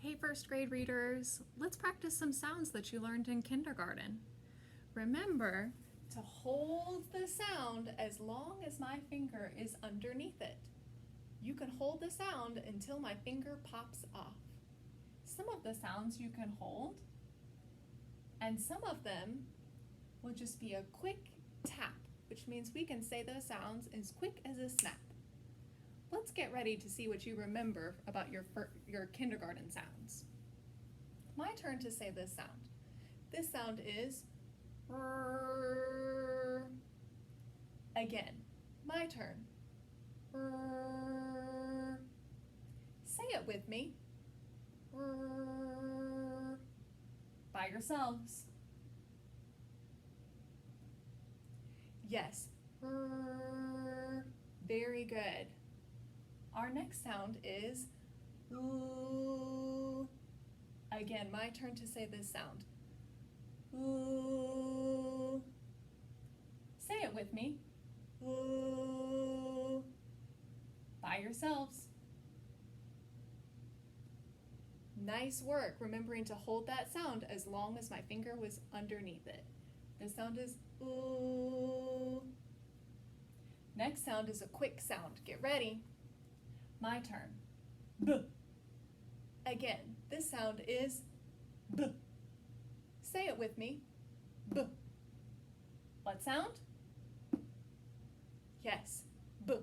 Hey first grade readers, let's practice some sounds that you learned in kindergarten. Remember to hold the sound as long as my finger is underneath it. You can hold the sound until my finger pops off. Some of the sounds you can hold, and some of them will just be a quick tap, which means we can say those sounds as quick as a snap. Let's get ready to see what you remember about your kindergarten sounds. My turn to say this sound. This sound is R. Again, my turn. R. Say it with me. R. By yourselves. Yes. R. Very good. Our next sound is ooh. Again, my turn to say this sound. Ooh. Say it with me. Ooh. By yourselves. Nice work remembering to hold that sound as long as my finger was underneath it. This sound is ooh. Next sound is a quick sound. Get ready. My turn. B. Again, this sound is B. Say it with me. B. What sound? Yes, B.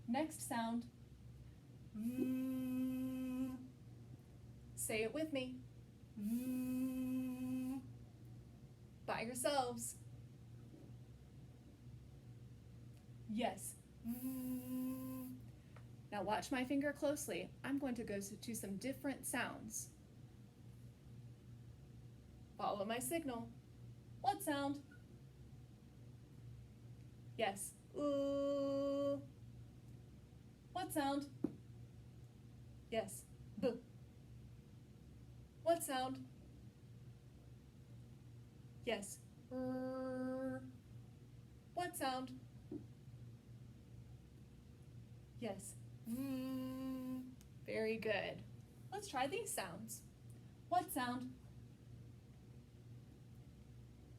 Next sound. V. Say it with me. V. By yourselves. Yes. V. Now watch my finger closely. I'm going to go to some different sounds. Follow my signal. What sound? Yes. Ooh. What sound? Yes. B. What sound? Yes. R. What sound? Yes. Very good. Let's try these sounds. What sound?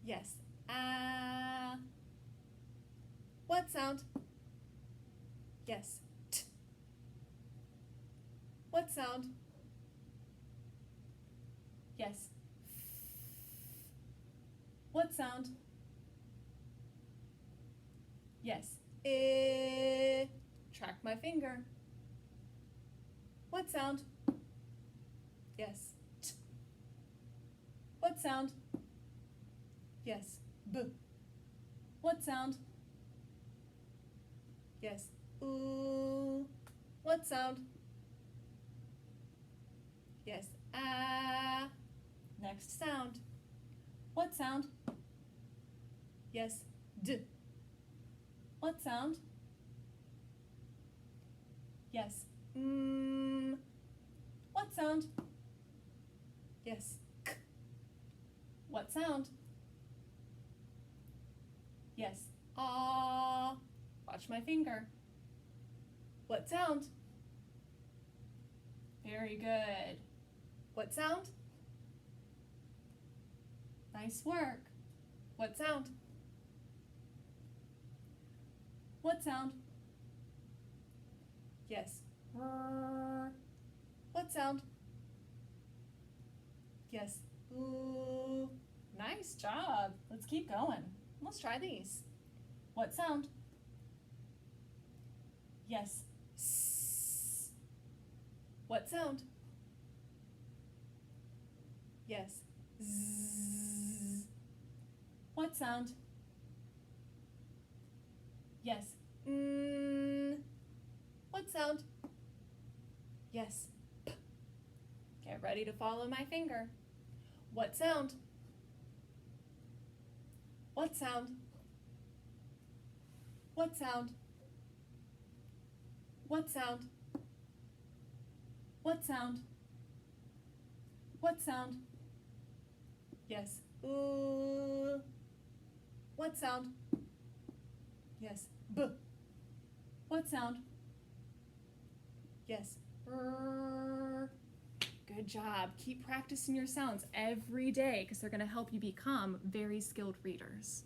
Yes. Ah. What sound? Yes. T. What sound? Yes. What sound? Yes. Eh. Track my finger. What sound? Yes. T. What sound? Yes. B. What sound? Yes. Ooh. What sound? Yes. Ah. Next sound. What sound? Yes. D. What sound? Yes. What sound? Yes. K. What sound? Yes. Ah. Watch my finger. What sound? Very good. What sound? Nice work. What sound? What sound? Yes. R. What sound? Yes. Ooh. Nice job. Let's keep going. Let's try these. What sound? Yes. S. What sound? Yes. Z. What sound? Yes. N. What sound? Yes. P. Get ready to follow my finger. What sound? What sound? What sound? What sound? What sound? What sound? Yes. Ooh. What sound? Yes. B. What sound? Yes. R. Good job. Keep practicing your sounds every day because they're going to help you become very skilled readers.